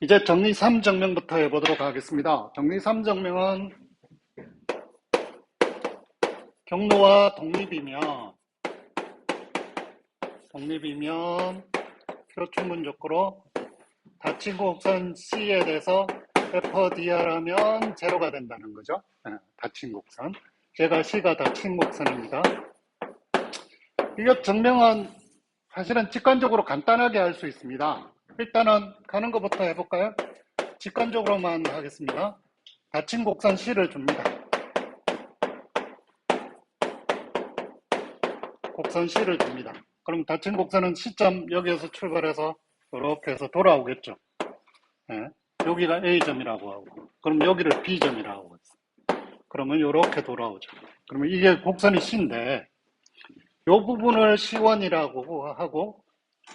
이제 정리 3정명부터 해보도록 하겠습니다. 정리 3정명은 경로와 독립이면 표충분조건으로 닫힌 곡선 C에 대해서 FDR하면 제로가 된다는 거죠. 닫힌 곡선. 제가 C가 닫힌 곡선입니다. 이것 증명은 사실은 직관적으로 간단하게 할 수 있습니다. 일단은 가는 것부터 해볼까요? 직관적으로만 하겠습니다. 닫힌 곡선 C를 줍니다. 곡선 C를 줍니다. 그럼 닫힌 곡선은 C점 여기에서 출발해서 이렇게 해서 돌아오겠죠. 네. 여기가 A점이라고 하고, 그럼 여기를 B점이라고 하고 있어요. 그러면 이렇게 돌아오죠. 그러면 이게 곡선이 C인데 이 부분을 C1이라고 하고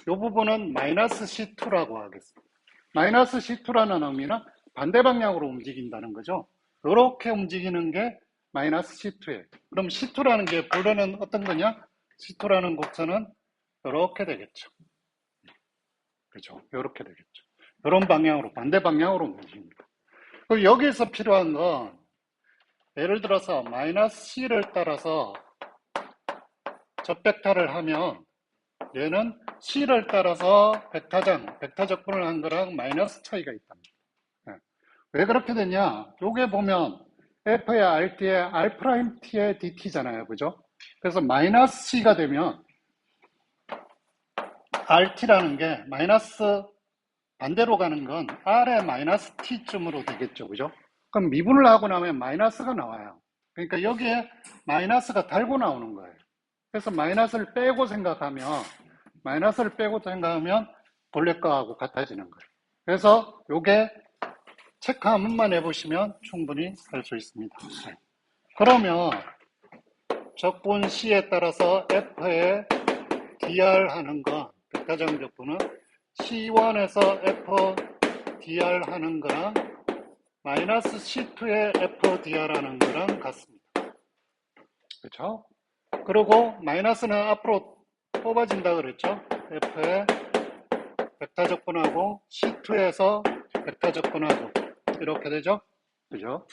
이 부분은 마이너스 C2라고 하겠습니다. 마이너스 C2라는 의미는 반대 방향으로 움직인다는 거죠. 이렇게 움직이는 게 마이너스 C2예요. 그럼 C2라는 게 본래는 어떤 거냐? C2라는 곡선은 이렇게 되겠죠. 그죠? 이렇게 되겠죠. 이런 방향으로, 반대 방향으로 움직입니다. 그리고 여기서 필요한 건 예를 들어서 마이너스 C를 따라서 접벡터를 하면 얘는 C를 따라서 벡터적분을 한 거랑 마이너스 차이가 있답니다. 왜 그렇게 되냐? 요게 보면 F의 RT의 R'T의 DT잖아요. 그죠? 그래서 마이너스 C가 되면 RT라는 게 마이너스 반대로 가는 건 R의 마이너스 T쯤으로 되겠죠. 그죠? 그럼 미분을 하고 나면 마이너스가 나와요. 그러니까 여기에 마이너스가 달고 나오는 거예요. 그래서 마이너스를 빼고 생각하면 본래 거하고 같아지는 거예요. 그래서 요게 체크 한 번만 해보시면 충분히 할 수 있습니다. 그러면 적분 C에 따라서 F의 DR 하는 거, 벡터적 적분은 C1에서 FDR 하는 거랑 마이너스 C2의 FDR 하는 거랑 같습니다. 그렇죠? 그리고 마이너스는 앞으로 뽑아진다 그랬죠? F의 벡터 적분하고 C2에서 벡터 적분하고 이렇게 되죠? 그죠?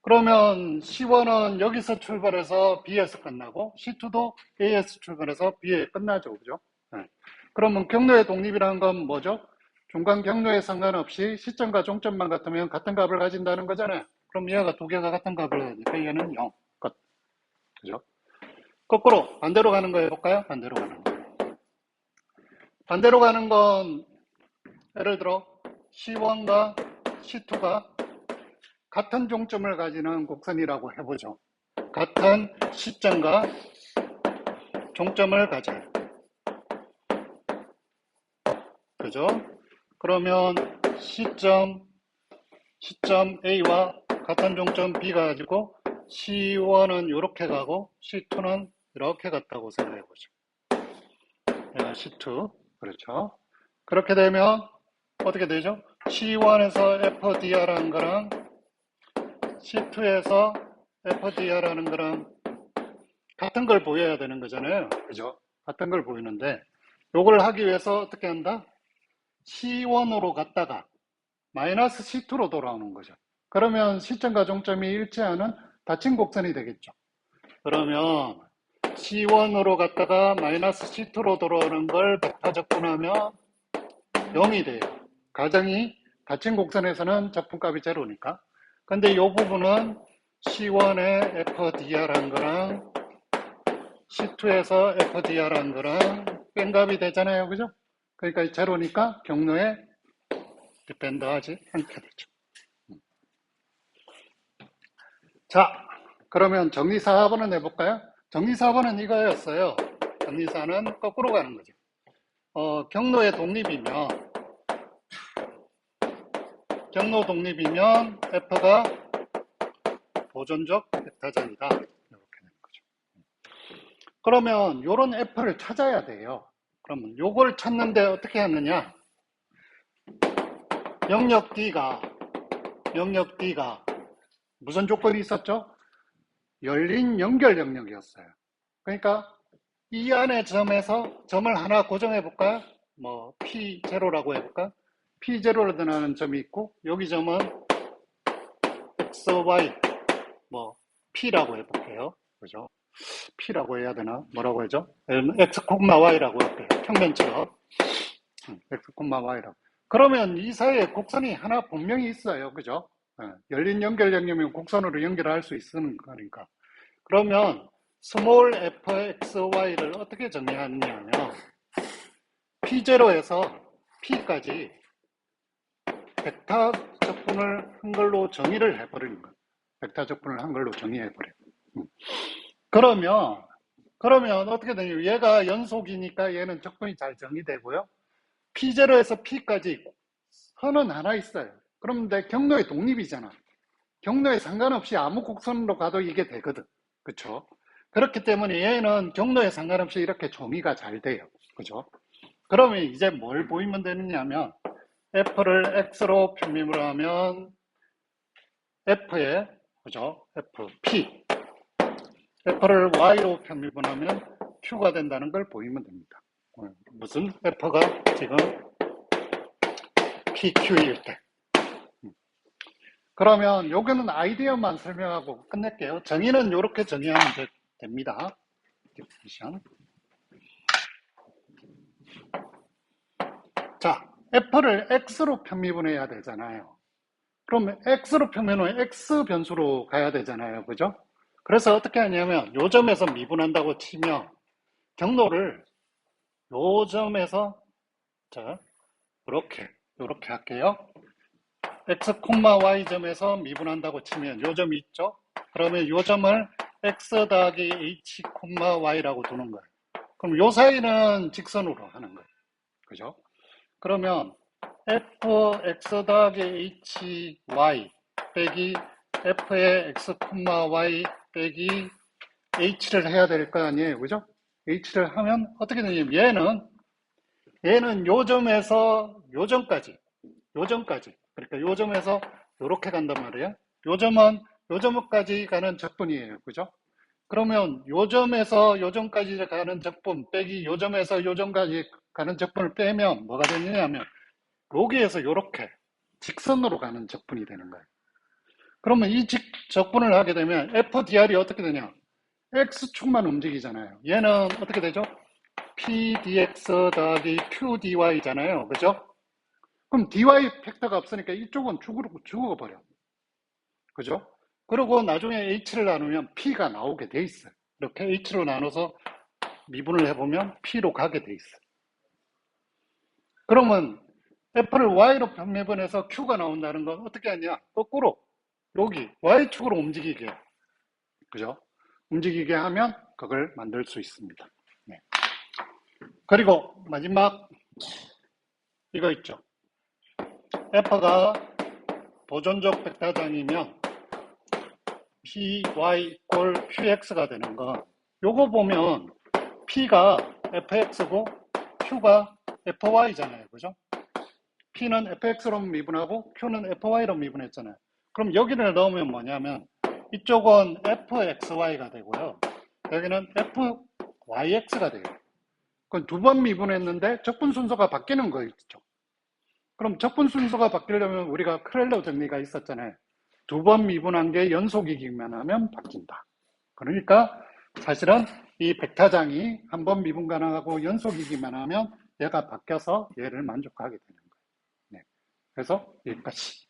그러면 C1은 여기서 출발해서 B에서 끝나고 C2도 A에서 출발해서 B에 끝나죠. 그죠? 네. 그러면 경로의 독립이라는 건 뭐죠? 중간 경로에 상관없이 시점과 종점만 같으면 같은 값을 가진다는 거잖아요. 그럼 얘가 두 개가 같은 값을 가지니까 얘는 0. 끝. 그죠? 거꾸로 반대로 가는 거 해볼까요? 반대로 가는 거. 반대로 가는 건 예를 들어 C1과 C2가 같은 종점을 가지는 곡선이라고 해보죠. 같은 시점과 종점을 가져요. 그죠? 그러면 시점 A와 같은 종점 B가 가지고 C1은 이렇게 가고 C2는 이렇게 갔다고 생각해보죠. C2. 그렇죠. 그렇게 되면 어떻게 되죠? C1에서 FDR라는 거랑 C2에서 FDR라는 거랑 같은 걸 보여야 되는 거잖아요. 그죠? 같은 걸 보이는데 요걸 하기 위해서 어떻게 한다? C1으로 갔다가 마이너스 C2로 돌아오는 거죠. 그러면 시점과 종점이 일치하는 닫힌 곡선이 되겠죠. 그러면 C1으로 갔다가 마이너스 C2로 돌아오는 걸 벡터 적분하면 0이 돼요. 가정이 닫힌 곡선에서는 적분값이 제로니까. 근데 이 부분은 C1의 FDR한 거랑 C2에서 FDR한 거랑 뺀값이 되잖아요. 그죠? 그러니까 제로니까 경로에 디펜드하지 않게 되죠. 자, 그러면 정리 4번은 해볼까요? 정리 4번은 이거였어요. 정리 4는 거꾸로 가는 거죠. 경로 독립이면 F가 보존적 벡터전이다. 이렇게 되는 거죠. 그러면 이런 F를 찾아야 돼요. 그러면 요걸 찾는데 어떻게 하느냐? 영역 D가 무슨 조건이 있었죠? 열린 연결 영역이었어요. 그러니까 이 안의 점에서 점을 하나 고정해 볼까요? 뭐 P0라고 해볼까? P0로 드러나는 점이 있고, 여기 점은 X, Y, 뭐, P라고 해볼게요. 그죠? P라고 해야 되나? 뭐라고 하죠? X, Y라고 할게요. 평면처럼. X, Y라고. 그러면 이 사이에 곡선이 하나 분명히 있어요. 그죠? 열린 연결량이면 곡선으로 연결할 수 있는 거니까. 그러면 스몰 fxy를 어떻게 정의하냐면 P0에서 P까지 벡터 적분을 한글로 정의를 해버리는 거예요. 벡터 적분을 한글로 정의해버려요. 그러면 어떻게 되냐면 얘가 연속이니까 얘는 적분이 잘 정의되고요. P0에서 P까지 선은 하나 있어요. 그런데 경로의 독립이잖아. 경로에 상관없이 아무 곡선으로 가도 이게 되거든. 그쵸? 그렇기 때문에 얘는 경로에 상관없이 이렇게 정의가 잘 돼요. 그죠? 그러면 이제 뭘 보이면 되느냐면 F를 X로 표명을 하면 F에, 그죠? F, P. F를 Y로 표명을 하면 Q가 된다는 걸 보이면 됩니다. 무슨 F가 지금 PQ일 때. 그러면 여기는 아이디어만 설명하고 끝낼게요. 정의는 이렇게 정의하면 됩니다. 디피니션. 자, F를 X로 편미분해야 되잖아요. 그러면 X로 편미분은 X 변수로 가야 되잖아요. 그죠? 그래서 어떻게 하냐면 요 점에서 미분한다고 치면 경로를 요 점에서 자, 이렇게 할게요. X, Y 점에서 미분한다고 치면 요 점이 있죠? 그러면 요 점을 X 더하기 H, Y라고 두는 거예요. 그럼 요 사이는 직선으로 하는 거예요. 그죠? 그러면 fx 더하기 hy 빼기 f의 x, y 빼기 h를 해야 될 거 아니에요. 그죠? h를 하면 어떻게 되냐면 얘는 요 점에서 요 점까지 그러니까 요 점에서 요렇게 간단 말이에요. 요 점은 요 점까지 가는 적분이에요. 그죠? 그러면 요 점에서 요 점까지 가는 적분 빼기 요 점에서 요 점까지 가는 적분을 빼면 뭐가 되느냐면 여기에서 요렇게 직선으로 가는 적분이 되는 거예요. 그러면 이 적분을 하게 되면 FDR이 어떻게 되냐? X축만 움직이잖아요. 얘는 어떻게 되죠? PDX 더하기 QDY잖아요. 그죠? 그럼 DY 팩터가 없으니까 이쪽은 죽어버려. 그죠? 그리고 나중에 H를 나누면 P가 나오게 돼 있어요. 이렇게 H로 나눠서 미분을 해보면 P로 가게 돼 있어요. 그러면 F를 Y로 변매분해서 Q가 나온다는 건 어떻게 하냐? 거꾸로 여기 Y축으로 움직이게, 그죠? 움직이게 하면 그걸 만들 수 있습니다. 네. 그리고 마지막 이거 있죠. F가 보존적 벡터장이면 PY 꼴 QX가 되는 건 요거 보면 P가 FX고 Q가 FY잖아요. 그죠? P는 fx로 미분하고 Q는 fy로 미분했잖아요. 그럼 여기를 넣으면 뭐냐면 이쪽은 fxy가 되고요. 여기는 fyx가 돼요. 그건 두 번 미분했는데 적분 순서가 바뀌는 거 있죠. 그럼 적분 순서가 바뀌려면 우리가 크렐러 정리가 있었잖아요. 두 번 미분한 게 연속이기만 하면 바뀐다. 그러니까 사실은 이 벡터장이 한 번 미분 가능하고 연속이기만 하면 얘가 바뀌어서 얘를 만족하게 되는 거예요. 네. 그래서 여기까지.